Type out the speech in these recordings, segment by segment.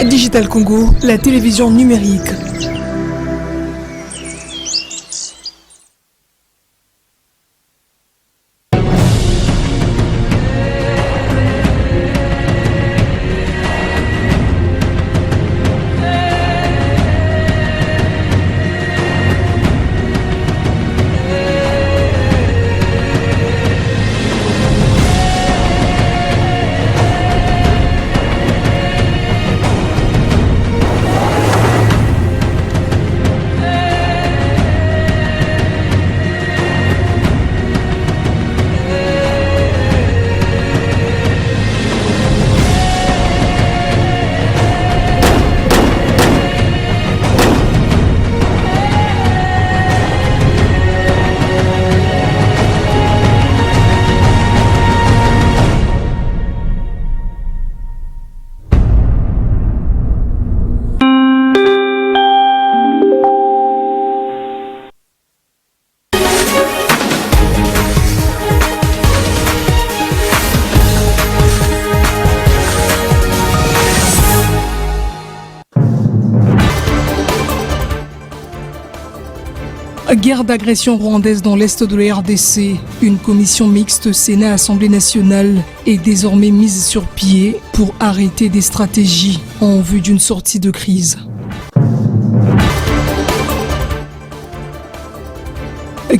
Digital Congo, la télévision numérique. Guerre d'agression rwandaise dans l'est de la RDC. Une commission mixte Sénat-Assemblée nationale est désormais mise sur pied pour arrêter des stratégies en vue d'une sortie de crise.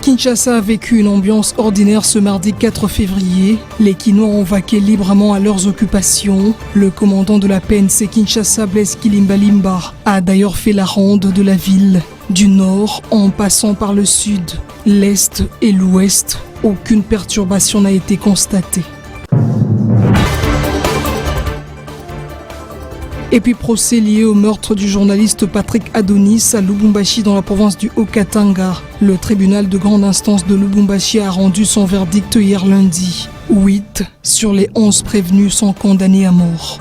Kinshasa a vécu une ambiance ordinaire ce mardi 4 février. Les Kinois ont vaqué librement à leurs occupations. Le commandant de la PNC Kinshasa, Blaise Kilimbalimba, a d'ailleurs fait la ronde de la ville. Du nord en passant par le sud, l'est et l'ouest, aucune perturbation n'a été constatée. Et puis procès lié au meurtre du journaliste Patrick Adonis à Lubumbashi dans la province du Haut-Katanga. Le tribunal de grande instance de Lubumbashi a rendu son verdict hier lundi. 8 sur les 11 prévenus sont condamnés à mort.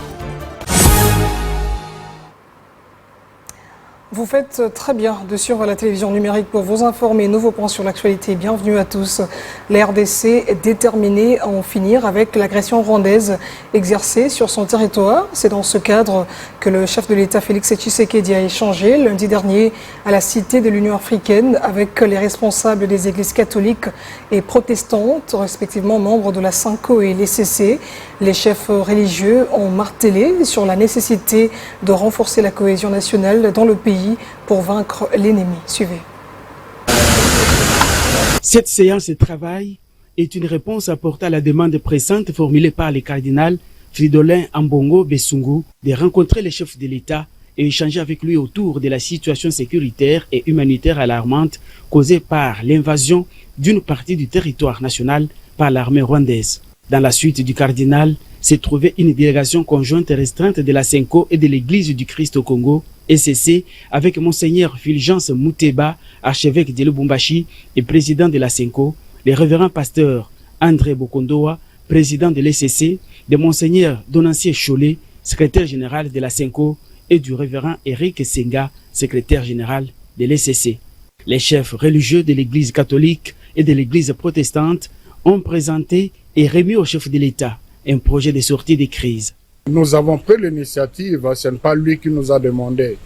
Vous faites très bien de suivre la télévision numérique pour vous informer. Nouveaux points sur l'actualité. Bienvenue à tous. La RDC est déterminée à en finir avec l'agression rwandaise exercée sur son territoire. C'est dans ce cadre que le chef de l'État Félix Tshisekedi a échangé lundi dernier à la Cité de l'Union africaine avec les responsables des églises catholiques et protestantes, respectivement membres de la SENCO et l'ECC. Les chefs religieux ont martelé sur la nécessité de renforcer la cohésion nationale dans le pays pour vaincre l'ennemi. Suivez. Cette séance de travail est une réponse apportée à la demande pressante formulée par le cardinal Fridolin Ambongo Besungu de rencontrer le chef de l'État et échanger avec lui autour de la situation sécuritaire et humanitaire alarmante causée par l'invasion d'une partie du territoire national par l'armée rwandaise. Dans la suite du cardinal s'est trouvée une délégation conjointe et restreinte de la SENCO et de l'Église du Christ au Congo, ECC, avec Monseigneur Fulgence Mouteba, archevêque de Lubumbashi et président de la SENCO, le révérend pasteur André Bokondoa, président de l'ECC, de Monseigneur Donancier Cholet, secrétaire général de la SENCO, et du révérend Eric Senga, secrétaire général de l'ECC. Les chefs religieux de l'Église catholique et de l'Église protestante ont présenté et remis au chef de l'État un projet de sortie de crise. Nous avons pris l'initiative, ce n'est pas lui qui nous a demandé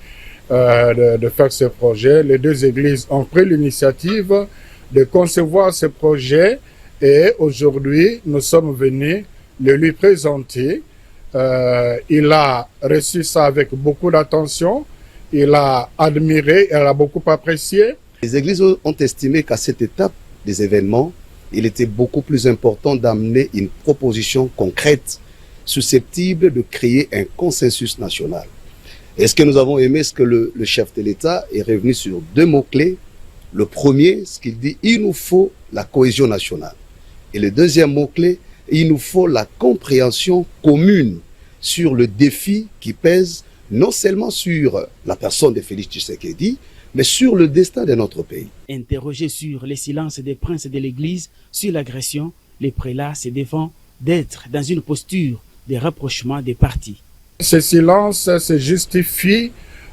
de faire ce projet. Les deux églises ont pris l'initiative de concevoir ce projet et aujourd'hui nous sommes venus le lui présenter. Il a reçu ça avec beaucoup d'attention, il a admiré, il a beaucoup apprécié. Les églises ont estimé qu'à cette étape des événements, il était beaucoup plus important d'amener une proposition concrète susceptible de créer un consensus national. Et ce que nous avons aimé, c'est que le chef de l'État est revenu sur deux mots-clés. Le premier, ce qu'il dit, il nous faut la cohésion nationale. Et le deuxième mot-clé, il nous faut la compréhension commune sur le défi qui pèse non seulement sur la personne de Félix Tshisekedi, mais sur le destin de notre pays. Interrogé sur les silences des princes de l'Église sur l'agression, les prélats se défendent d'être dans une posture de rapprochement des partis. Ce silence se justifie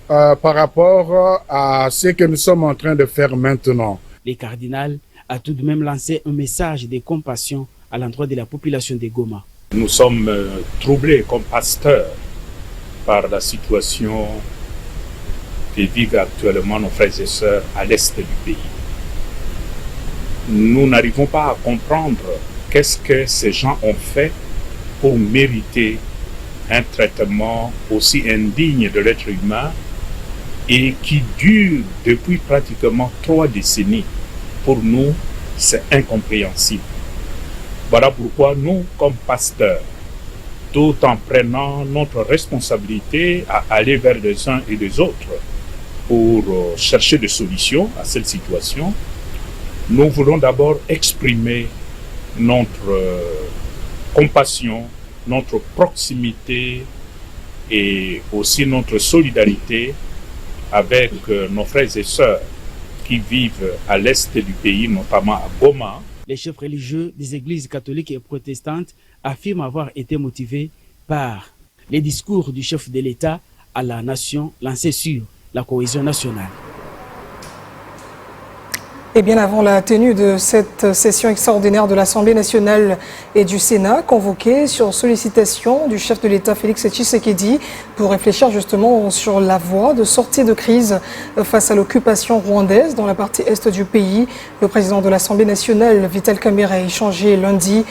par rapport à ce que nous sommes en train de faire maintenant. Le cardinal a tout de même lancé un message de compassion à l'endroit de la population de Goma. Nous sommes troublés comme pasteurs par la situation que vivent actuellement nos frères et sœurs à l'est du pays. Nous n'arrivons pas à comprendre qu'est-ce que ces gens ont fait pour mériter un traitement aussi indigne de l'être humain et qui dure depuis pratiquement 3 décennies. Pour nous, c'est incompréhensible. Voilà pourquoi nous, comme pasteurs, tout en prenant notre responsabilité à aller vers les uns et les autres pour chercher des solutions à cette situation, nous voulons d'abord exprimer notre compassion, notre proximité et aussi notre solidarité avec nos frères et sœurs qui vivent à l'est du pays, notamment à Goma. Les chefs religieux des églises catholiques et protestantes affirment avoir été motivés par les discours du chef de l'État à la nation lancés sur la cohésion nationale. Et bien avant la tenue de cette session extraordinaire de l'Assemblée nationale et du Sénat, convoquée sur sollicitation du chef de l'État Félix Tshisekedi pour réfléchir justement sur la voie de sortie de crise face à l'occupation rwandaise dans la partie est du pays, le président de l'Assemblée nationale, Vital Kamerhe, a échangé lundi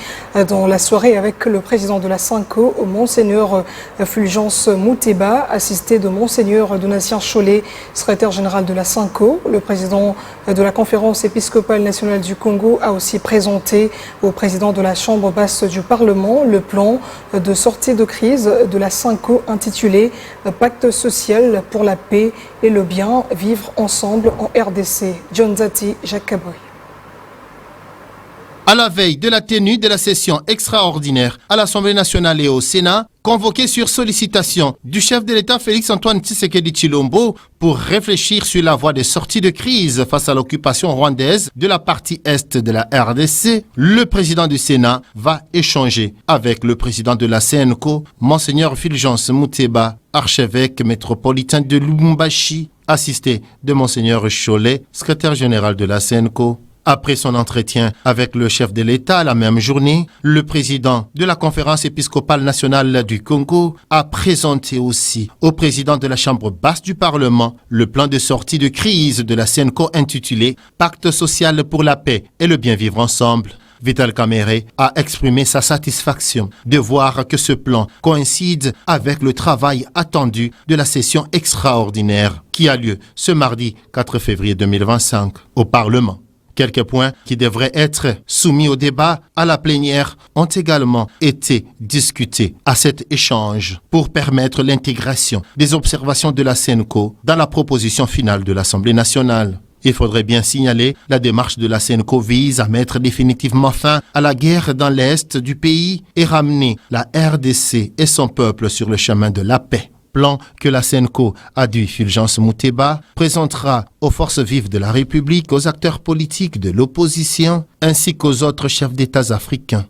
dans la soirée avec le président de la SENCO, Monseigneur Fulgence Muteba, assisté de Monseigneur Donatien Cholet, secrétaire général de la SENCO. Le président de la conférence épiscopale nationale du Congo a aussi présenté au président de la Chambre basse du Parlement le plan de sortie de crise de la SENCO intitulé Pacte social pour la paix et le bien vivre ensemble en RDC. John Zati, Jacques Caboy. À la veille de la tenue de la session extraordinaire à l'Assemblée nationale et au Sénat, convoqué sur sollicitation du chef de l'État Félix-Antoine Tshisekedi Tshilombo pour réfléchir sur la voie de sortie de crise face à l'occupation rwandaise de la partie est de la RDC, le président du Sénat va échanger avec le président de la CNCO, Monseigneur Fulgence Muteba, archevêque métropolitain de Lubumbashi, assisté de Monseigneur Cholet, secrétaire général de la CNCO. Après son entretien avec le chef de l'État la même journée, le président de la conférence épiscopale nationale du Congo a présenté aussi au président de la Chambre basse du Parlement le plan de sortie de crise de la CENCO intitulé « Pacte social pour la paix et le bien vivre ensemble ». Vital Kamerhe a exprimé sa satisfaction de voir que ce plan coïncide avec le travail attendu de la session extraordinaire qui a lieu ce mardi 4 février 2025 au Parlement. Quelques points qui devraient être soumis au débat à la plénière ont également été discutés à cet échange pour permettre l'intégration des observations de la CENCO dans la proposition finale de l'Assemblée nationale. Il faudrait bien signaler, la démarche de la CENCO vise à mettre définitivement fin à la guerre dans l'Est du pays et ramener la RDC et son peuple sur le chemin de la paix. Plan que la CENCO, a dit Fulgence Muteba, présentera aux forces vives de la République, aux acteurs politiques de l'opposition, ainsi qu'aux autres chefs d'État africains.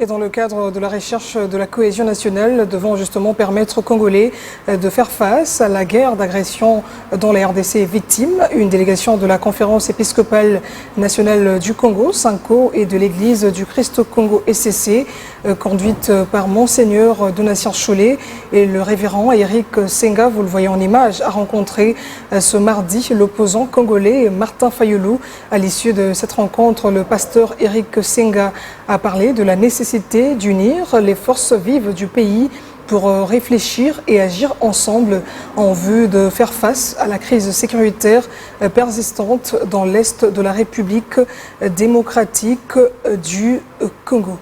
Et dans le cadre de la recherche de la cohésion nationale, devant justement permettre aux Congolais de faire face à la guerre d'agression dont la RDC est victime, une délégation de la conférence épiscopale nationale du Congo, SENCO, et de l'église du Christ au Congo SCC, conduite par Monseigneur Donatien Cholet et le révérend Eric Senga, vous le voyez en image, a rencontré ce mardi l'opposant congolais Martin Fayulu. À l'issue de cette rencontre, le pasteur Eric Senga a parlé de la nécessité d'unir les forces vives du pays pour réfléchir et agir ensemble en vue de faire face à la crise sécuritaire persistante dans l'Est de la République démocratique du Congo.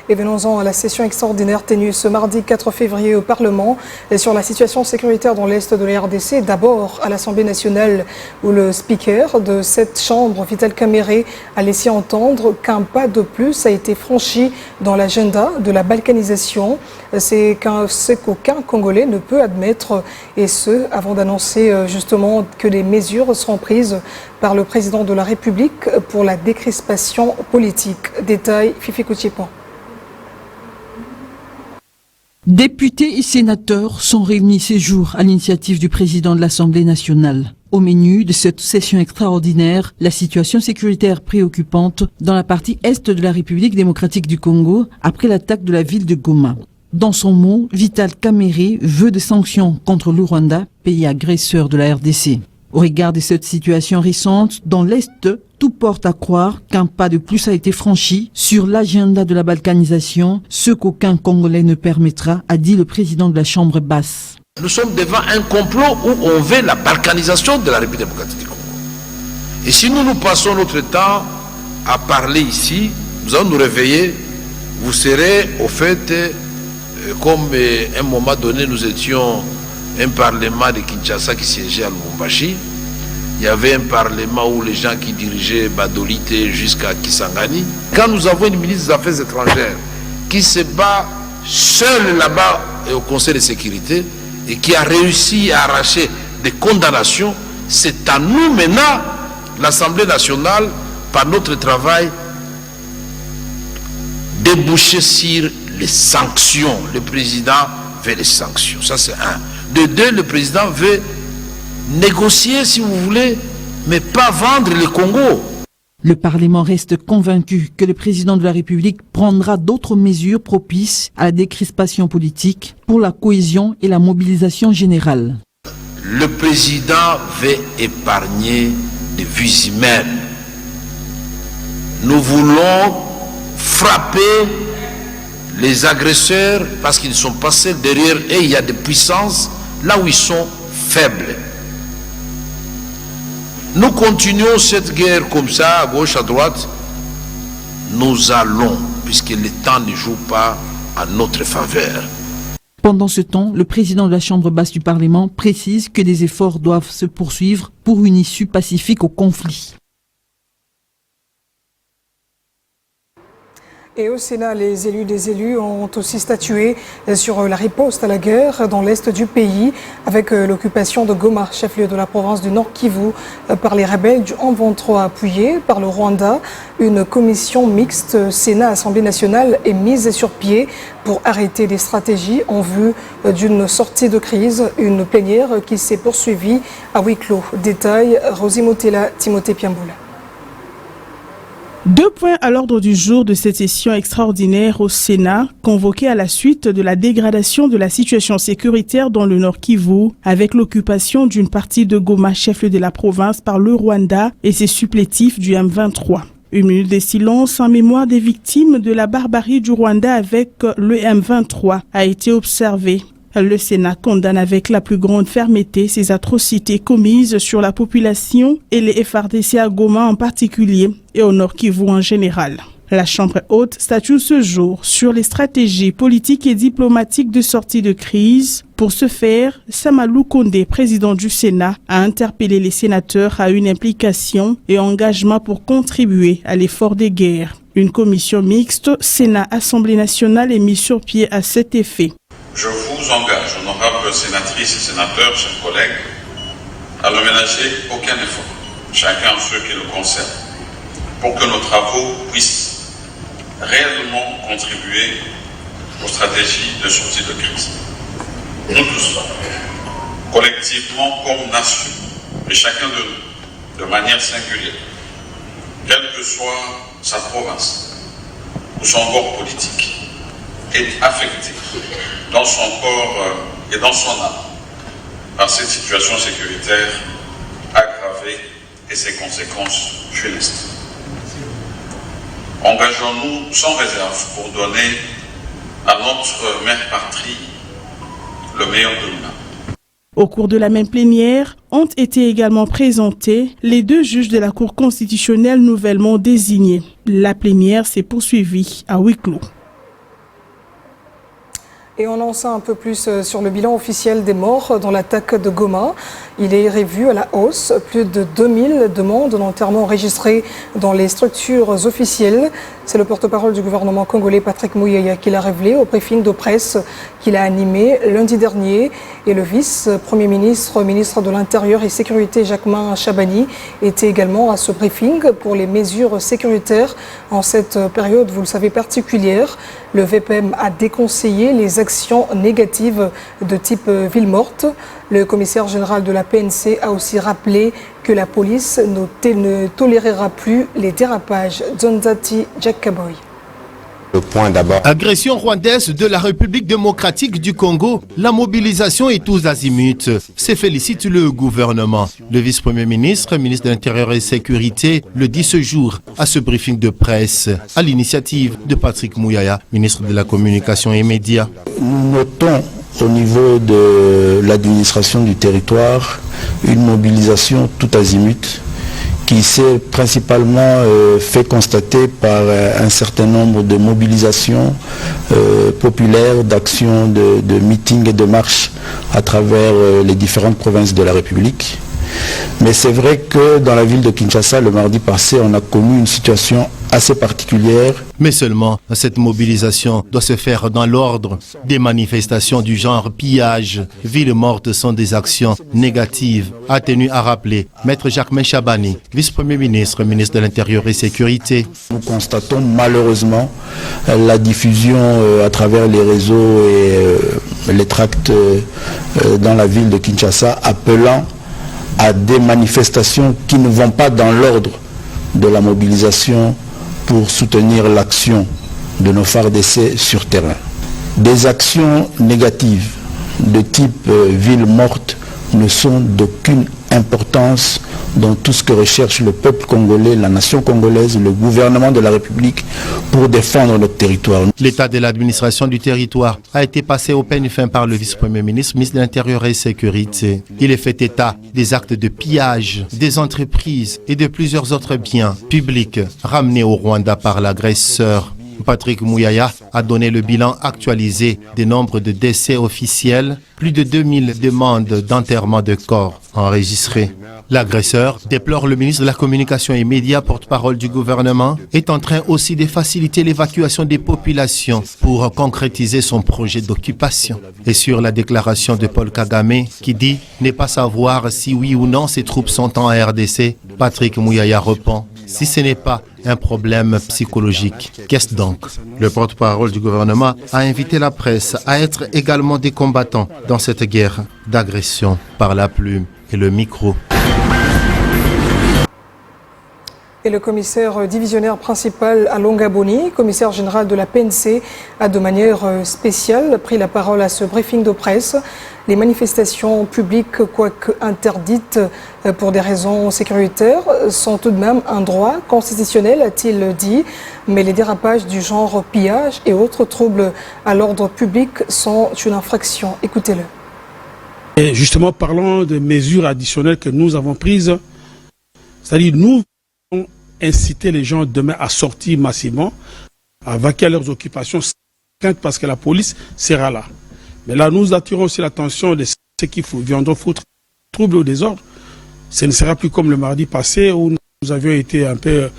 Et venons-en à la session extraordinaire tenue ce mardi 4 février au Parlement sur la situation sécuritaire dans l'Est de la RDC. D'abord à l'Assemblée nationale où le speaker de cette chambre, Vital Kamerhe, a laissé entendre qu'un pas de plus a été franchi dans l'agenda de la balkanisation. C'est qu'aucun Congolais ne peut admettre, et ce, avant d'annoncer justement que les mesures seront prises par le président de la République pour la décrispation politique. Détail, Fifi Koutipan. Députés et sénateurs sont réunis ces jours à l'initiative du président de l'Assemblée nationale. Au menu de cette session extraordinaire, la situation sécuritaire préoccupante dans la partie est de la République démocratique du Congo après l'attaque de la ville de Goma. Dans son mot, Vital Kamerhe veut des sanctions contre le Rwanda, pays agresseur de la RDC. Au regard de cette situation récente, dans l'Est, tout porte à croire qu'un pas de plus a été franchi sur l'agenda de la balkanisation, ce qu'aucun Congolais ne permettra, a dit le président de la Chambre basse. Nous sommes devant un complot où on veut la balkanisation de la République démocratique du Congo. Et si nous passons notre temps à parler ici, nous allons nous réveiller, vous serez au fait, comme à un moment donné nous étions un parlement de Kinshasa qui siégeait à Lubumbashi. Il y avait un parlement où les gens qui dirigeaient Badolite jusqu'à Kisangani. Quand nous avons une ministre des Affaires étrangères qui se bat seule là-bas au Conseil de sécurité et qui a réussi à arracher des condamnations, c'est à nous maintenant, l'Assemblée nationale, par notre travail, déboucher sur les sanctions. Le président veut les sanctions. Ça, c'est un. De deux, le président veut négocier, si vous voulez, mais pas vendre le Congo. Le Parlement reste convaincu que le président de la République prendra d'autres mesures propices à la décrispation politique pour la cohésion et la mobilisation générale. Le président veut épargner des vies humaines. Nous voulons frapper les agresseurs parce qu'ils sont passés derrière et il y a des puissances là où ils sont faibles. Nous continuons cette guerre comme ça, à gauche, à droite. Nous allons, puisque le temps ne joue pas à notre faveur. Pendant ce temps, le président de la Chambre basse du Parlement précise que des efforts doivent se poursuivre pour une issue pacifique au conflit. Et au Sénat, les élus des élus ont aussi statué sur la riposte à la guerre dans l'est du pays avec l'occupation de Goma, chef-lieu de la province du Nord Kivu, par les rebelles du M23 appuyés par le Rwanda. Une commission mixte Sénat-Assemblée nationale est mise sur pied pour arrêter des stratégies en vue d'une sortie de crise. Une plénière qui s'est poursuivie à huis clos. Détail, Rosie Motela, Timothée Piamboula. 2 points à l'ordre du jour de cette session extraordinaire au Sénat, convoquée à la suite de la dégradation de la situation sécuritaire dans le Nord Kivu, avec l'occupation d'une partie de Goma, chef-lieu de la province, par le Rwanda et ses supplétifs du M23. Une minute de silence en mémoire des victimes de la barbarie du Rwanda avec le M23 a été observée. Le Sénat condamne avec la plus grande fermeté ces atrocités commises sur la population et les FARDC à Goma en particulier et au Nord Kivu en général. La Chambre haute statue ce jour sur les stratégies politiques et diplomatiques de sortie de crise. Pour ce faire, Samalou Kondé, président du Sénat, a interpellé les sénateurs à une implication et engagement pour contribuer à l'effort des guerres. Une commission mixte Sénat-Assemblée nationale est mise sur pied à cet effet. Je vous engage, honorables sénatrices et sénateurs, chers collègues, à ne ménager aucun effort, chacun ceux qui le concernent, pour que nos travaux puissent réellement contribuer aux stratégies de sortie de crise. Nous tous, collectivement comme nation, et chacun de nous, de manière singulière, quelle que soit sa province ou son bord politique, est affecté dans son corps et dans son âme par cette situation sécuritaire aggravée et ses conséquences funestes. Engageons-nous sans réserve pour donner à notre mère patrie le meilleur de nous-mêmes. Au cours de la même plénière, ont été également présentés les 2 juges de la Cour constitutionnelle nouvellement désignés. La plénière s'est poursuivie à huis clos. Et on en sait un peu plus sur le bilan officiel des morts dans l'attaque de Goma. Il est revu à la hausse. Plus de 2000 demandes d'enterrement enregistrées dans les structures officielles. C'est le porte-parole du gouvernement congolais, Patrick Mouyaya, qui l'a révélé au briefing de presse qu'il a animé lundi dernier. Et le vice-premier ministre, ministre de l'Intérieur et Sécurité, Jacquemain Chabani, était également à ce briefing pour les mesures sécuritaires en cette période, vous le savez, particulière. Le VPM a déconseillé les actions négatives de type ville morte. Le commissaire général de la PNC a aussi rappelé que la police ne tolérera plus les dérapages. Zonzati Jakaboy. Agression rwandaise de la République démocratique du Congo, la mobilisation est tous azimuts. Se félicite le gouvernement. Le vice-premier ministre, ministre de l'Intérieur et Sécurité, le dit ce jour à ce briefing de presse, à l'initiative de Patrick Mouyaya, ministre de la Communication et Médias. Nous notons au niveau de l'administration du territoire une mobilisation tout azimut qui s'est principalement fait constater par un certain nombre de mobilisations populaires, d'actions, de meetings et de marches à travers les différentes provinces de la République. Mais c'est vrai que dans la ville de Kinshasa, le mardi passé, on a connu une situation assez particulière. Mais seulement, cette mobilisation doit se faire dans l'ordre. Des manifestations du genre pillage, ville morte sont des actions négatives, a tenu à rappeler Maître Jacques Chabani, vice-premier ministre, ministre de l'Intérieur et Sécurité. Nous constatons malheureusement la diffusion à travers les réseaux et les tracts dans la ville de Kinshasa appelant à des manifestations qui ne vont pas dans l'ordre de la mobilisation pour soutenir l'action de nos FARDC sur terrain. Des actions négatives de type ville morte ne sont d'aucune importance dans tout ce que recherche le peuple congolais, la nation congolaise, le gouvernement de la République pour défendre notre territoire. L'état de l'administration du territoire a été passé au peigne fin par le vice-premier ministre, ministre de l'Intérieur et Sécurité. Il est fait état des actes de pillage des entreprises et de plusieurs autres biens publics ramenés au Rwanda par l'agresseur. Patrick Mouyaya a donné le bilan actualisé des nombres de décès officiels, plus de 2000 demandes d'enterrement de corps enregistrées. L'agresseur, déplore le ministre de la Communication et Médias, porte-parole du gouvernement, est en train aussi de faciliter l'évacuation des populations pour concrétiser son projet d'occupation. Et sur la déclaration de Paul Kagame qui dit ne pas savoir si oui ou non ses troupes sont en RDC, Patrick Mouyaya répond « Si ce n'est pas un problème psychologique, qu'est-ce donc ?» Le porte-parole du gouvernement a invité la presse à être également des combattants dans cette guerre d'agression par la plume et le micro. Et le commissaire divisionnaire principal à Longaboni, commissaire général de la PNC, a de manière spéciale pris la parole à ce briefing de presse. Les manifestations publiques, quoique interdites pour des raisons sécuritaires, sont tout de même un droit constitutionnel, a-t-il dit. Mais les dérapages du genre pillage et autres troubles à l'ordre public sont une infraction. Écoutez-le. Et justement, parlons des mesures additionnelles que nous avons prises. C'est-à-dire, nous allons inciter les gens demain à sortir massivement, à vaquer à leurs occupations, parce que la police sera là. Mais là, nous attirons aussi l'attention de ceux qui viendront foutre trouble au désordre. Ce ne sera plus comme le mardi passé où nous avions été un peu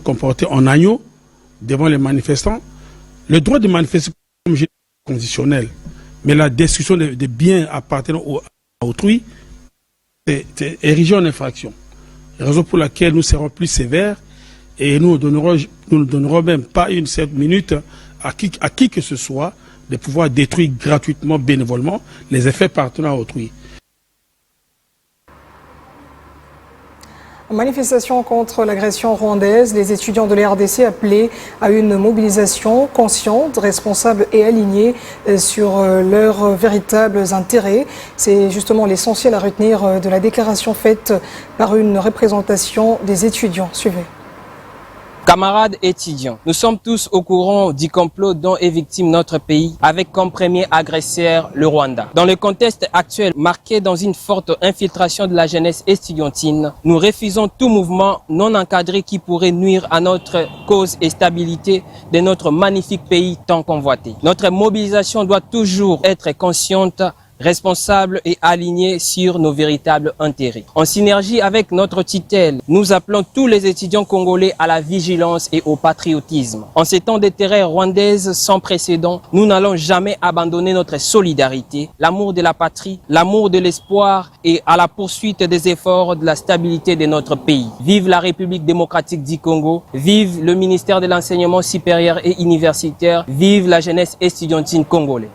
comportés en agneau devant les manifestants. Le droit de manifester comme je dis, est conditionnel. Mais la destruction des biens appartenant à autrui est érigée en infraction. Raison pour laquelle nous serons plus sévères et nous ne donnerons même pas une certaine minute à qui que ce soit de pouvoir détruire gratuitement, bénévolement, les effets appartenant à autrui. En manifestation contre l'agression rwandaise, les étudiants de la RDC appelaient à une mobilisation consciente, responsable et alignée sur leurs véritables intérêts. C'est justement l'essentiel à retenir de la déclaration faite par une représentation des étudiants. Suivez. Camarades étudiants, nous sommes tous au courant du complot dont est victime notre pays avec comme premier agresseur le Rwanda. Dans le contexte actuel marqué dans une forte infiltration de la jeunesse estudiantine, nous refusons tout mouvement non encadré qui pourrait nuire à notre cause et stabilité de notre magnifique pays tant convoité. Notre mobilisation doit toujours être consciente, responsables et alignés sur nos véritables intérêts. En synergie avec notre tutelle, nous appelons tous les étudiants congolais à la vigilance et au patriotisme. En ces temps de terreur rwandaise sans précédent, nous n'allons jamais abandonner notre solidarité, l'amour de la patrie, l'amour de l'espoir et à la poursuite des efforts de la stabilité de notre pays. Vive la République démocratique du Congo, vive le ministère de l'enseignement supérieur et universitaire, vive la jeunesse estudiantine congolaise.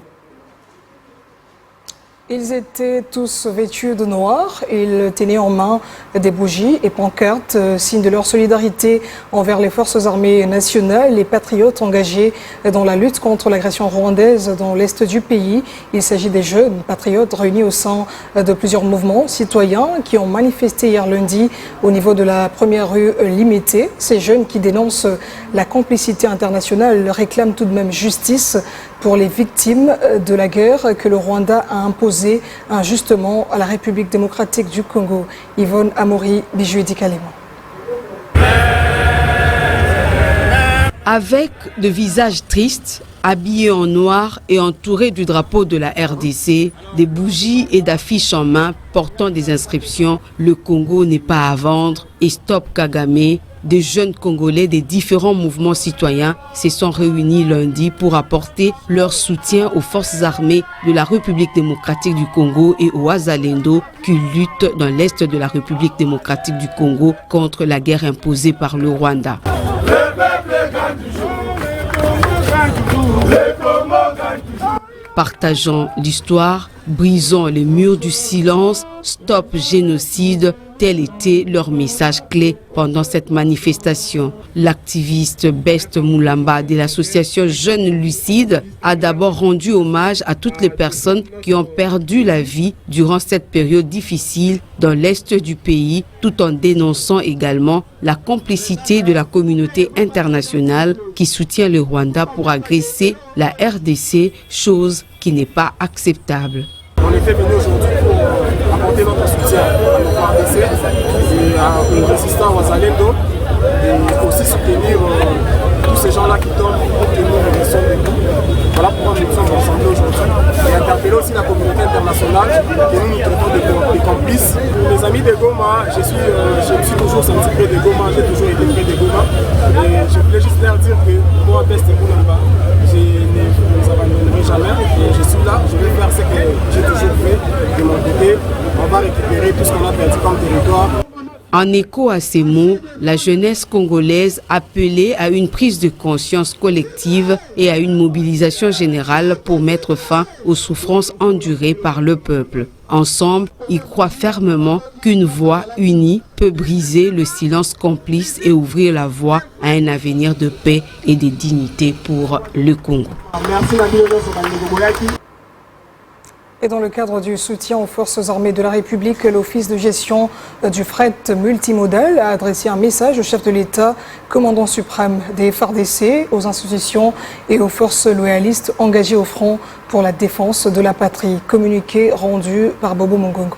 Ils étaient tous vêtus de noir, ils tenaient en main des bougies et pancartes, signe de leur solidarité envers les forces armées nationales, les patriotes engagés dans la lutte contre l'agression rwandaise dans l'est du pays. Il s'agit des jeunes patriotes réunis au sein de plusieurs mouvements citoyens qui ont manifesté hier lundi au niveau de la première rue Limété. Ces jeunes qui dénoncent la complicité internationale réclament tout de même justice pour les victimes de la guerre que le Rwanda a imposée injustement à la République démocratique du Congo. Yvonne Amori, Bijuedi Kalema. Avec de visages tristes, habillés en noir et entourés du drapeau de la RDC, des bougies et d'affiches en main portant des inscriptions « Le Congo n'est pas à vendre » et « Stop Kagame », des jeunes Congolais des différents mouvements citoyens se sont réunis lundi pour apporter leur soutien aux forces armées de la République démocratique du Congo et aux Wazalendo qui luttent dans l'est de la République démocratique du Congo contre la guerre imposée par le Rwanda. Partageant l'histoire, brisant les murs du silence, stop génocide, tel était leur message clé pendant cette manifestation. L'activiste Best Moulamba de l'association Jeunes Lucides a d'abord rendu hommage à toutes les personnes qui ont perdu la vie durant cette période difficile dans l'est du pays, tout en dénonçant également la complicité de la communauté internationale qui soutient le Rwanda pour agresser la RDC, chose qui n'est pas acceptable. On est venu aujourd'hui pour apporter notre soutien à nos RDC et aux résistants Wazalendo et aussi soutenir tous ces gens-là qui tombent pour que nous restions debout. Voilà pourquoi nous sommes rassemblés aujourd'hui et interpeller aussi la communauté internationale que nous traitons de complices. Pour mes amis de Goma, je me suis toujours senti près de Goma, j'ai toujours été près de Goma et je voulais juste leur dire que moi, Best Moulamba, je ne vous abandonnerai jamais et je suis là, je vais faire ce que j'ai toujours fait de mon côté. On va récupérer tout ce qu'on a perdu comme territoire. En écho à ces mots, la jeunesse congolaise appelait à une prise de conscience collective et à une mobilisation générale pour mettre fin aux souffrances endurées par le peuple. Ensemble, ils croient fermement qu'une voix unie peut briser le silence complice et ouvrir la voie à un avenir de paix et de dignité pour le Congo. Merci. Et dans le cadre du soutien aux forces armées de la République, l'Office de gestion du fret multimodal a adressé un message au chef de l'État, commandant suprême des FARDC, aux institutions et aux forces loyalistes engagées au front pour la défense de la patrie. Communiqué rendu par Bobo Mongongo.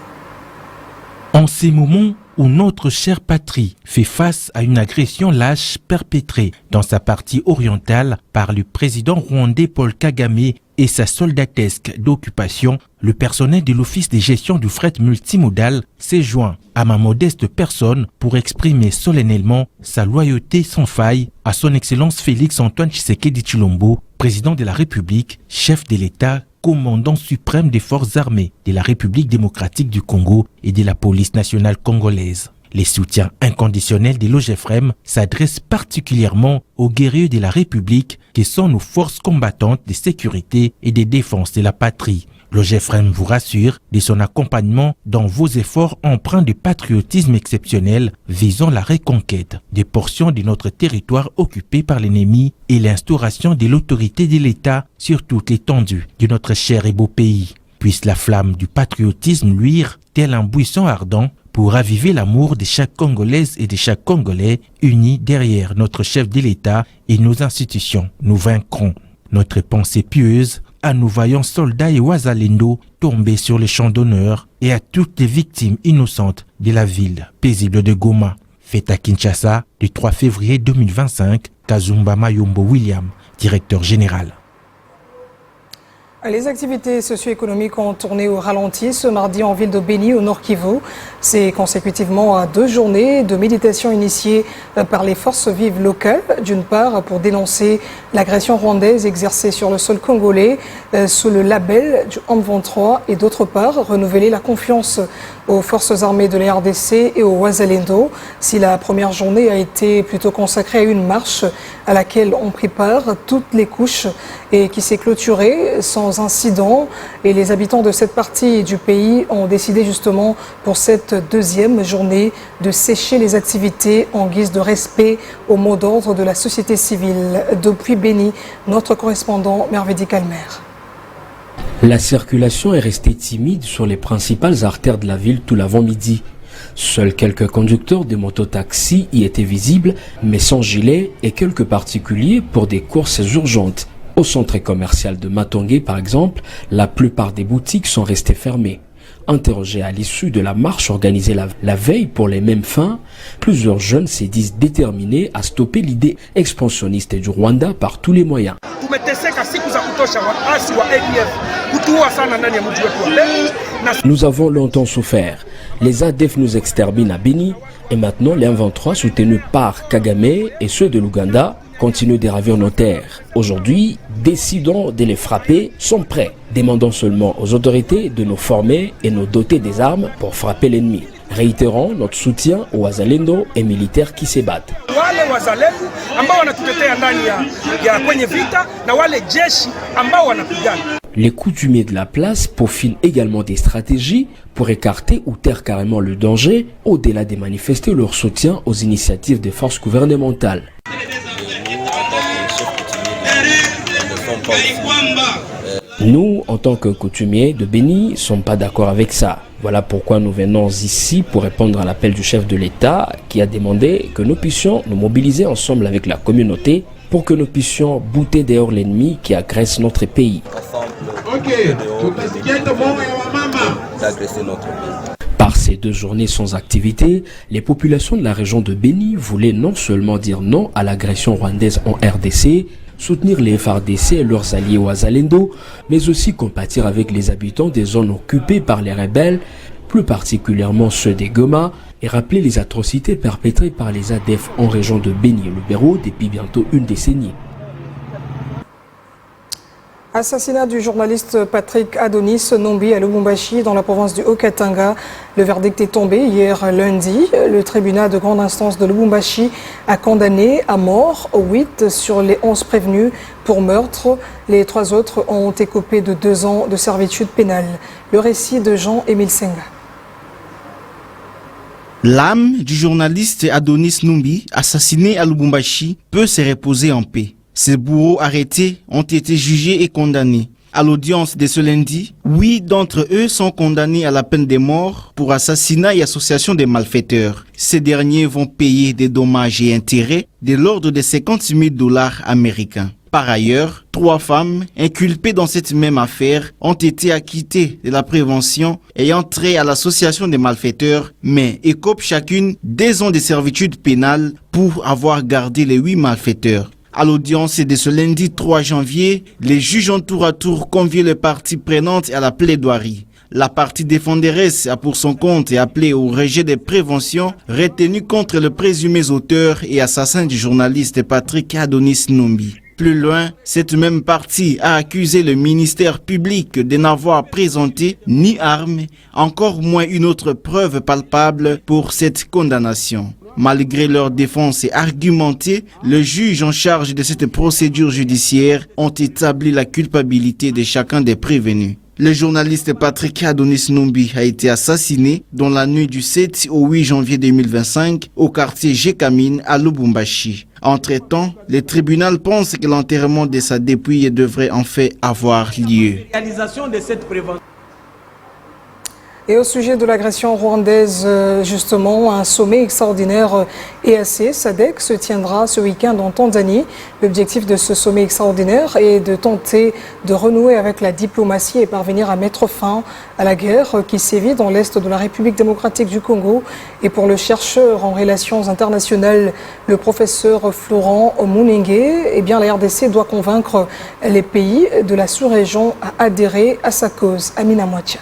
En ces moments où notre chère patrie fait face à une agression lâche perpétrée dans sa partie orientale par le président rwandais Paul Kagame et sa soldatesque d'occupation, le personnel de l'Office de gestion du fret multimodal s'est joint à ma modeste personne pour exprimer solennellement sa loyauté sans faille à son Excellence Félix Antoine Tshisekedi Tshilombo, président de la République, chef de l'État, commandant suprême des forces armées de la République démocratique du Congo et de la police nationale congolaise. Les soutiens inconditionnels de l'OGFREM s'adressent particulièrement aux guerriers de la République qui sont nos forces combattantes de sécurité et de défense de la patrie. L'OGFREM vous rassure de son accompagnement dans vos efforts empreints de patriotisme exceptionnel visant la reconquête des portions de notre territoire occupé par l'ennemi et l'instauration de l'autorité de l'État sur toute l'étendue de notre cher et beau pays. Puisse la flamme du patriotisme luire tel un buisson ardent pour raviver l'amour de chaque Congolaise et de chaque Congolais unis derrière notre chef de l'État et nos institutions. Nous vaincrons. Notre pensée pieuse à nos vaillants soldats et Wazalendo tombés sur les champs d'honneur et à toutes les victimes innocentes de la ville paisible de Goma. Fête à Kinshasa le 3 février 2025, Kazumba Mayombo William, directeur général. Les activités socio-économiques ont tourné au ralenti ce mardi en ville de Béni, au Nord Kivu. C'est consécutivement à 2 journées de méditation initiées par les forces vives locales, d'une part pour dénoncer l'agression rwandaise exercée sur le sol congolais sous le label du M23 et d'autre part renouveler la confiance aux forces armées de la RDC et au Wazalendo. Si la première journée a été plutôt consacrée à une marche à laquelle ont pris part toutes les couches et qui s'est clôturée sans incident, et les habitants de cette partie du pays ont décidé justement pour cette deuxième journée de sécher les activités en guise de respect au mot d'ordre de la société civile. Depuis Béni, notre correspondant Mervedi Calmer. La circulation est restée timide sur les principales artères de la ville tout l'avant-midi. Seuls quelques conducteurs de mototaxis y étaient visibles, mais sans gilet et quelques particuliers pour des courses urgentes. Au centre commercial de Matongé, par exemple, la plupart des boutiques sont restées fermées. Interrogés à l'issue de la marche organisée la veille pour les mêmes fins, plusieurs jeunes se disent déterminés à stopper l'idée expansionniste du Rwanda par tous les moyens. Nous avons longtemps souffert. Les ADF nous exterminent à Béni et maintenant les M23 soutenus par Kagame et ceux de l'Ouganda continuent de ravir nos terres. Aujourd'hui, décidons de les frapper, sont prêts. Demandons seulement aux autorités de nous former et nous doter des armes pour frapper l'ennemi. Réitérons notre soutien aux Wazalendo et militaires qui se battent. Les coutumiers de la place peaufinent également des stratégies pour écarter ou taire carrément le danger, au-delà de manifester leur soutien aux initiatives des forces gouvernementales. Nous, en tant que coutumiers de Béni, ne sommes pas d'accord avec ça. Voilà pourquoi nous venons ici pour répondre à l'appel du chef de l'État qui a demandé que nous puissions nous mobiliser ensemble avec la communauté pour que nous puissions bouter dehors l'ennemi qui agresse notre pays. Par ces 2 journées sans activité, les populations de la région de Béni voulaient non seulement dire non à l'agression rwandaise en RDC, soutenir les FARDC et leurs alliés Wazalendo, mais aussi compatir avec les habitants des zones occupées par les rebelles, plus particulièrement ceux des Goma, et rappeler les atrocités perpétrées par les ADF en région de Béni-Lubero depuis bientôt une décennie. Assassinat du journaliste Patrick Adonis Numbi à Lubumbashi dans la province du Haut-Katanga. Le verdict est tombé hier lundi. Le tribunal de grande instance de Lubumbashi a condamné à mort 8 sur les 11 prévenus pour meurtre. Les 3 autres ont écopé de 2 ans de servitude pénale. Le récit de Jean-Émile Senga. L'âme du journaliste Adonis Numbi, assassiné à Lubumbashi, peut se reposer en paix. Ces bourreaux arrêtés ont été jugés et condamnés. À l'audience de ce lundi, 8 d'entre eux sont condamnés à la peine de mort pour assassinat et association des malfaiteurs. Ces derniers vont payer des dommages et intérêts de l'ordre de $50,000 américains. Par ailleurs, 3 femmes inculpées dans cette même affaire ont été acquittées de la prévention ayant trait à l'association des malfaiteurs, mais écopent chacune 2 ans de servitude pénale pour avoir gardé les 8 malfaiteurs. À l'audience de ce lundi 3 janvier, les juges ont tour à tour convié les parties prenantes à la plaidoirie. La partie défenderesse a pour son compte appelé au rejet des préventions retenues contre le présumé auteur et assassin du journaliste Patrick Adonis Numbi. Plus loin, cette même partie a accusé le ministère public de n'avoir présenté ni armes, encore moins une autre preuve palpable pour cette condamnation. Malgré leur défense argumentée, le juge en charge de cette procédure judiciaire ont établi la culpabilité de chacun des prévenus. Le journaliste Patrick Adonis Numbi a été assassiné dans la nuit du 7 au 8 janvier 2025 au quartier Jekamine à Lubumbashi. Entre-temps, le tribunal pense que l'enterrement de sa dépouille devrait en fait avoir lieu. Et au sujet de l'agression rwandaise, justement, un sommet extraordinaire EAC SADC se tiendra ce week-end en Tanzanie. L'objectif de ce sommet extraordinaire est de tenter de renouer avec la diplomatie et parvenir à mettre fin à la guerre qui sévit dans l'est de la République démocratique du Congo. Et pour le chercheur en relations internationales, le professeur Florent Mounengue, eh bien, la RDC doit convaincre les pays de la sous-région à adhérer à sa cause. Amina Mouatia.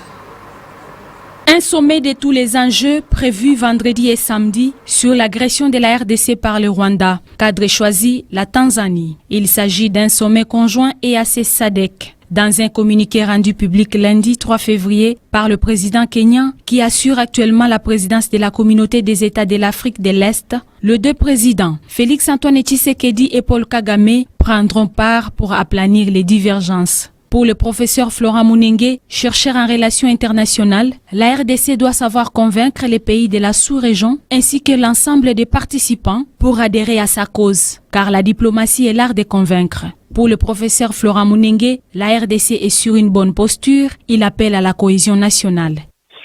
Un sommet de tous les enjeux prévu vendredi et samedi sur l'agression de la RDC par le Rwanda. Cadre choisi, la Tanzanie. Il s'agit d'un sommet conjoint EAC SADC. Dans un communiqué rendu public lundi 3 février par le président kenyan qui assure actuellement la présidence de la communauté des États de l'Afrique de l'Est, les deux présidents, Félix Antoine Tshisekedi et Paul Kagame, prendront part pour aplanir les divergences. Pour le professeur Florent Mounengue, chercheur en relations internationales, la RDC doit savoir convaincre les pays de la sous-région ainsi que l'ensemble des participants pour adhérer à sa cause, car la diplomatie est l'art de convaincre. Pour le professeur Florent Mounengue, la RDC est sur une bonne posture, il appelle à la cohésion nationale.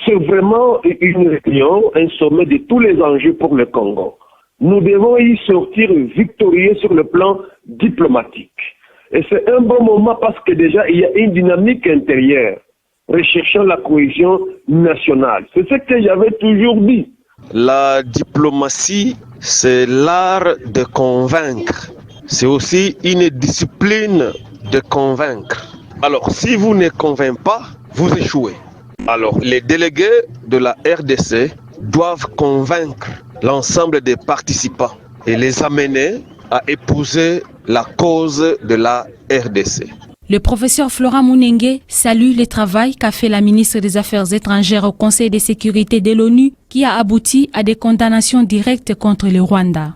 C'est vraiment une réunion, un sommet de tous les enjeux pour le Congo. Nous devons y sortir victorieux sur le plan diplomatique. Et c'est un bon moment parce que déjà il y a une dynamique intérieure, recherchant la cohésion nationale. C'est ce que j'avais toujours dit. La diplomatie, c'est l'art de convaincre. C'est aussi une discipline de convaincre. Alors, si vous ne convainquez pas, vous échouez. Alors, les délégués de la RDC doivent convaincre l'ensemble des participants et les amener à épouser la cause de la RDC. Le professeur Florent Mounengue salue le travail qu'a fait la ministre des Affaires étrangères au Conseil de sécurité de l'ONU qui a abouti à des condamnations directes contre le Rwanda.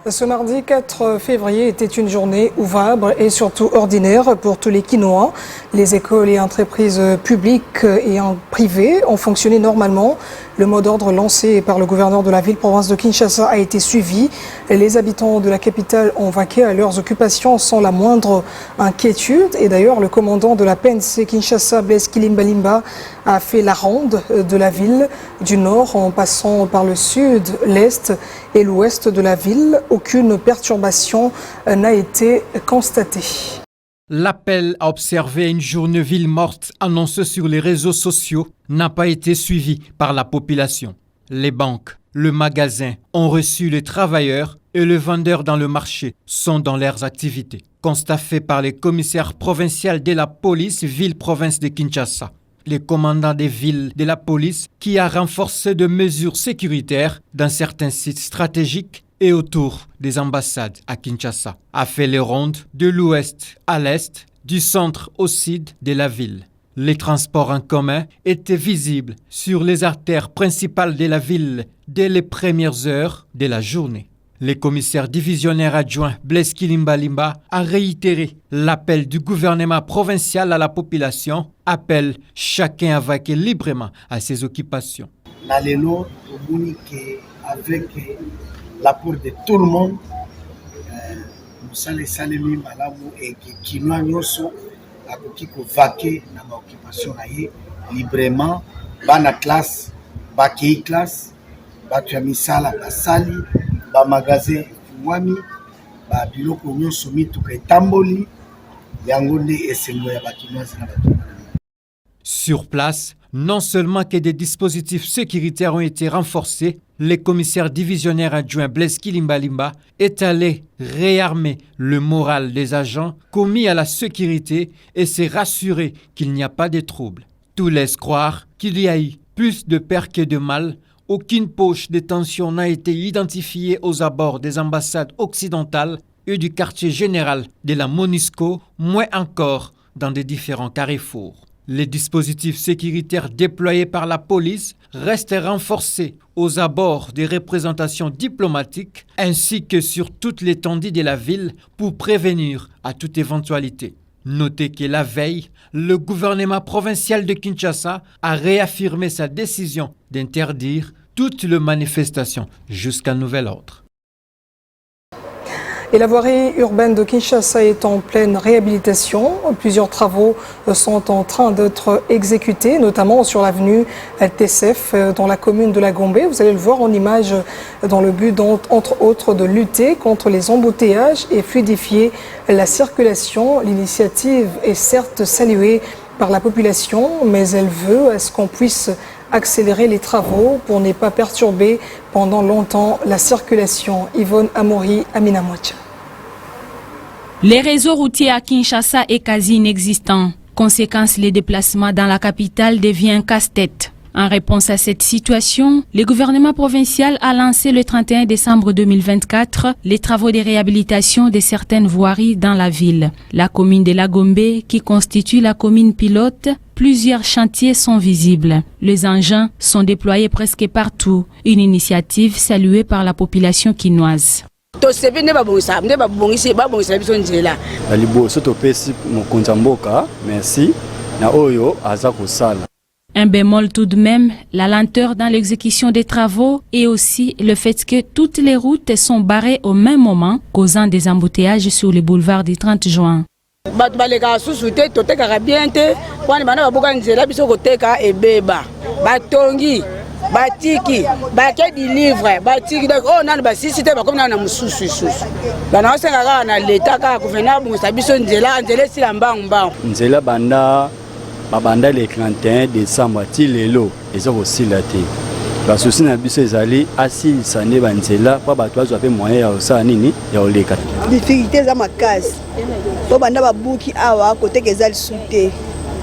Ce mardi 4 février était une journée ouvrable et surtout ordinaire pour tous les Kinois. Les écoles et entreprises publiques et privées ont fonctionné normalement. Le mot d'ordre lancé par le gouverneur de la ville-province de Kinshasa a été suivi. Les habitants de la capitale ont vaqué à leurs occupations sans la moindre inquiétude. Et d'ailleurs, le commandant de la PNC Kinshasa, Blaise Kilimbalimba, a fait la ronde de la ville du nord en passant par le sud, l'est et l'ouest de la ville. Aucune perturbation n'a été constatée. L'appel à observer une journée ville morte annoncé sur les réseaux sociaux n'a pas été suivi par la population. Les banques, le magasin ont reçu les travailleurs et les vendeurs dans le marché sont dans leurs activités. Constat fait par les commissaires provinciaux de la police ville-province de Kinshasa. Les commandants des villes de la police qui a renforcé de mesures sécuritaires dans certains sites stratégiques et autour des ambassades à Kinshasa, a fait les rondes de l'ouest à l'est, du centre au sud de la ville. Les transports en commun étaient visibles sur les artères principales de la ville dès les premières heures de la journée. Le commissaire divisionnaire adjoint Blaise Kilimbalimba a réitéré l'appel du gouvernement provincial à la population, appelle chacun à vaquer librement à ses occupations. Avec l'apport de tout le monde, nous allons saluer malamu et qui nous avons akoki ko vaquer na ma occupation librement, bana classe, baki classe, batu ya misala basali, ba magasin mwami, ba biloko nyonso mituka etamboli, yango nde esengo ya bakinoise na batu. Sur place, non seulement que des dispositifs sécuritaires ont été renforcés, le commissaire divisionnaire adjoint Blaise Kilimbalimba est allé réarmer le moral des agents commis à la sécurité et s'est rassuré qu'il n'y a pas de troubles. Tout laisse croire qu'il y a eu plus de peur que de mal. Aucune poche de tension n'a été identifiée aux abords des ambassades occidentales et du quartier général de la MONUSCO, moins encore dans des différents carrefours. Les dispositifs sécuritaires déployés par la police restent renforcés aux abords des représentations diplomatiques ainsi que sur toute l'étendue de la ville pour prévenir à toute éventualité. Notez que la veille, le gouvernement provincial de Kinshasa a réaffirmé sa décision d'interdire toutes les manifestations jusqu'à nouvel ordre. Et la voirie urbaine de Kinshasa est en pleine réhabilitation. Plusieurs travaux sont en train d'être exécutés, notamment sur l'avenue TSF dans la commune de la Gombe. Vous allez le voir en image dans le but, entre autres, de lutter contre les embouteillages et fluidifier la circulation. L'initiative est certes saluée par la population, mais elle veut à ce qu'on puisse accélérer les travaux pour ne pas perturber pendant longtemps la circulation. Yvonne Amori, Amina Mouacha. Les réseaux routiers à Kinshasa est quasi inexistant. Conséquence, les déplacements dans la capitale deviennent un casse-tête. En réponse à cette situation, le gouvernement provincial a lancé le 31 décembre 2024 les travaux de réhabilitation de certaines voiries dans la ville. La commune de la Gombe, qui constitue la commune pilote, plusieurs chantiers sont visibles. Les engins sont déployés presque partout, une initiative saluée par la population quinoise. Un bémol tout de même, la lenteur dans l'exécution des travaux et aussi le fait que toutes les routes sont barrées au même moment, causant des embouteillages sur le boulevard du 30 juin. batiki bake dilivre batiki donc oh nani basisite bakomi na mususu isusu bana osenga kaka na leta kaka kuvena bungusa biso nzela esila mbangu nzela babanda le 31 décembre ti lelo eza kosila te basusi na biso ezali asilisa nde banzela mpo bato bazwa mpe moyen ya kosala nini ya koleka difficulté eza makasi po banda babuki awa koteka eza lisu te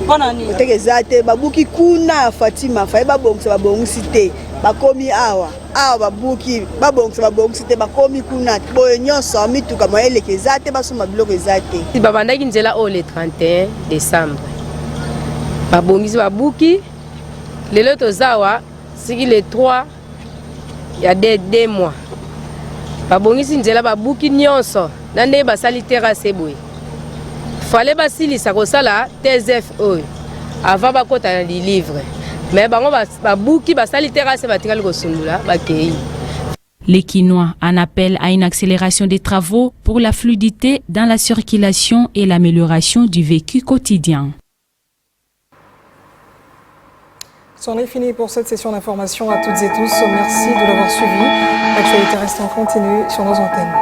koteka eza te babuki kuna Fatima faye babongisa babongisi te bakomi awa babuki babongisa babongisi te bakomi kuna boye nyonso mituka moyen eleka eza te basomba biloko eza te babandaki nzela oyo le 31 décembre babongisi babuki lelo tozawa siki le 3 ya 2 mois babongisi nzela babuki nyonso na nde basali terrasse boye fale basilisa kosala TSF oyo avant bakota na livre mais bango babuki basali terrasse batikali kosundula bakei. Les Quinois en appellent à une accélération des travaux pour la fluidité dans la circulation et l'amélioration du vécu quotidien. C'en est fini pour cette session d'information à toutes et tous. Merci de l'avoir suivi. L'actualité reste en continu sur nos antennes.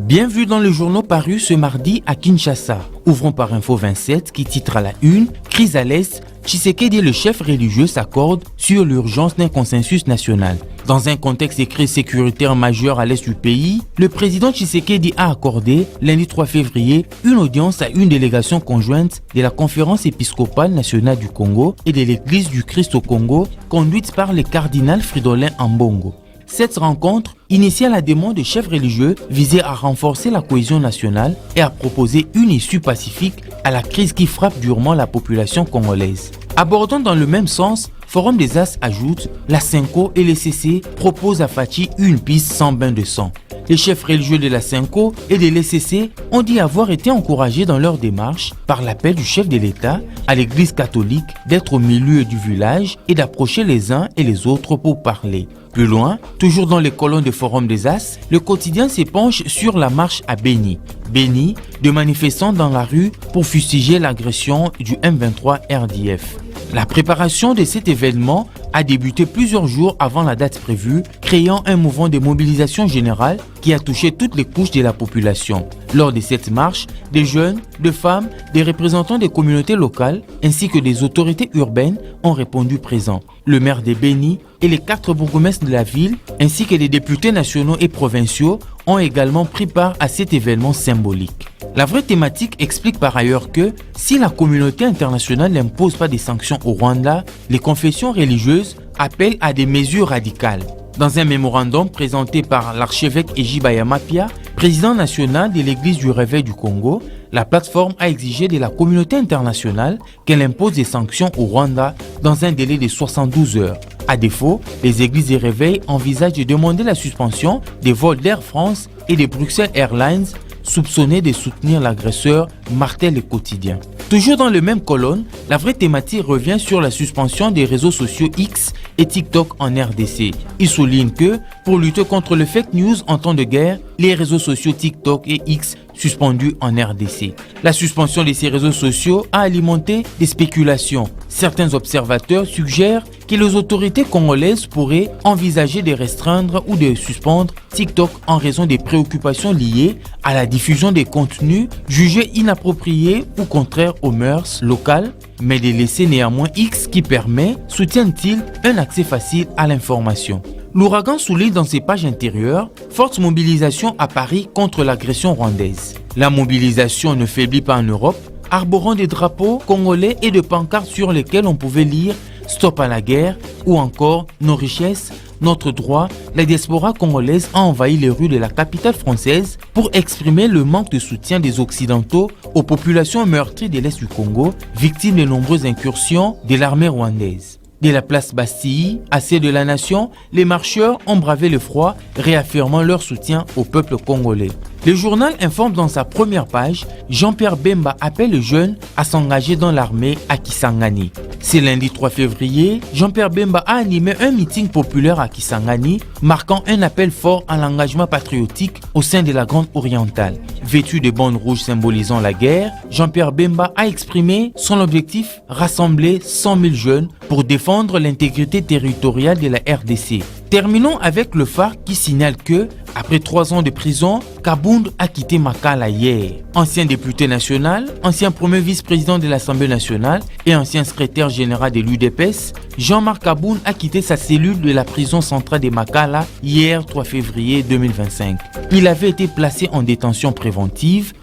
Bienvenue dans le journal paru ce mardi à Kinshasa. Ouvrons par Info 27 qui titre à la une « Crise à l'Est, Tshisekedi et le chef religieux s'accordent sur l'urgence d'un consensus national ». Dans un contexte de crise sécuritaire majeure à l'est du pays, le président Tshisekedi a accordé, lundi 3 février, une audience à une délégation conjointe de la Conférence épiscopale nationale du Congo et de l'Église du Christ au Congo, conduite par le cardinal Fridolin Ambongo. Cette rencontre initia la demande des chefs religieux visait à renforcer la cohésion nationale et à proposer une issue pacifique à la crise qui frappe durement la population congolaise. Abordant dans le même sens, Forum des As ajoute, la Senko et les CC proposent à Fachi une piste sans bain de sang. Les chefs religieux de la Senko et de l'ECC ont dit avoir été encouragés dans leur démarche par l'appel du chef de l'État à l'église catholique d'être au milieu du village et d'approcher les uns et les autres pour parler. Plus loin, toujours dans les colonnes de Forum des As, le quotidien s'épanche sur la marche à Beni. Beni, de manifestants dans la rue pour fustiger l'agression du M23 RDF. La préparation de cet événement a débuté plusieurs jours avant la date prévue, créant un mouvement de mobilisation générale qui a touché toutes les couches de la population. Lors de cette marche, des jeunes, des femmes, des représentants des communautés locales ainsi que des autorités urbaines ont répondu présents. Le maire de Beni et les 4 bourgmestres de la ville ainsi que les députés nationaux et provinciaux ont également pris part à cet événement symbolique. La vraie thématique explique par ailleurs que si la communauté internationale n'impose pas des sanctions au Rwanda, les confessions religieuses appellent à des mesures radicales. Dans un mémorandum présenté par l'archevêque Ejiba Mapia, président national de l'Église du Réveil du Congo, la plateforme a exigé de la communauté internationale qu'elle impose des sanctions au Rwanda dans un délai de 72 heures. À défaut, les églises du Réveil envisagent de demander la suspension des vols d'Air France et de Bruxelles Airlines soupçonnés de soutenir l'agresseur martel le quotidien. Toujours dans le même colonne, la vraie thématique revient sur la suspension des réseaux sociaux X et TikTok en RDC. Il souligne que, pour lutter contre le fake news en temps de guerre, les réseaux sociaux TikTok et X suspendus en RDC. La suspension de ces réseaux sociaux a alimenté des spéculations. Certains observateurs suggèrent que les autorités congolaises pourraient envisager de restreindre ou de suspendre TikTok en raison des préoccupations liées à la diffusion des contenus jugés inappropriés ou contraires aux mœurs locales, mais de laisser néanmoins X qui permet, soutient-il, un accès facile à l'information. L'ouragan souligne dans ses pages intérieures forte mobilisation à Paris contre l'agression rwandaise. La mobilisation ne faiblit pas en Europe, arborant des drapeaux congolais et de pancartes sur lesquels on pouvait lire « Stop à la guerre » ou encore « Nos richesses, notre droit ». La diaspora congolaise a envahi les rues de la capitale française pour exprimer le manque de soutien des Occidentaux aux populations meurtries de l'Est du Congo, victimes de nombreuses incursions de l'armée rwandaise. De la place Bastille à celle de la Nation, les marcheurs ont bravé le froid, réaffirmant leur soutien au peuple congolais. Le journal informe dans sa première page, Jean-Pierre Bemba appelle les jeunes à s'engager dans l'armée à Kisangani. Ce lundi 3 février, Jean-Pierre Bemba a animé un meeting populaire à Kisangani, marquant un appel fort à l'engagement patriotique au sein de la Grande Orientale. Vêtu de bandes rouges symbolisant la guerre, Jean-Pierre Bemba a exprimé son objectif, rassembler 100 000 jeunes pour défendre l'intégrité territoriale de la RDC. Terminons avec le phare qui signale que, après 3 ans de prison, Kabound a quitté Makala hier. Ancien député national, ancien premier vice-président de l'Assemblée nationale et ancien secrétaire général de l'UDPS, Jean-Marc Kabound a quitté sa cellule de la prison centrale de Makala hier 3 février 2025. Il avait été placé en détention préventive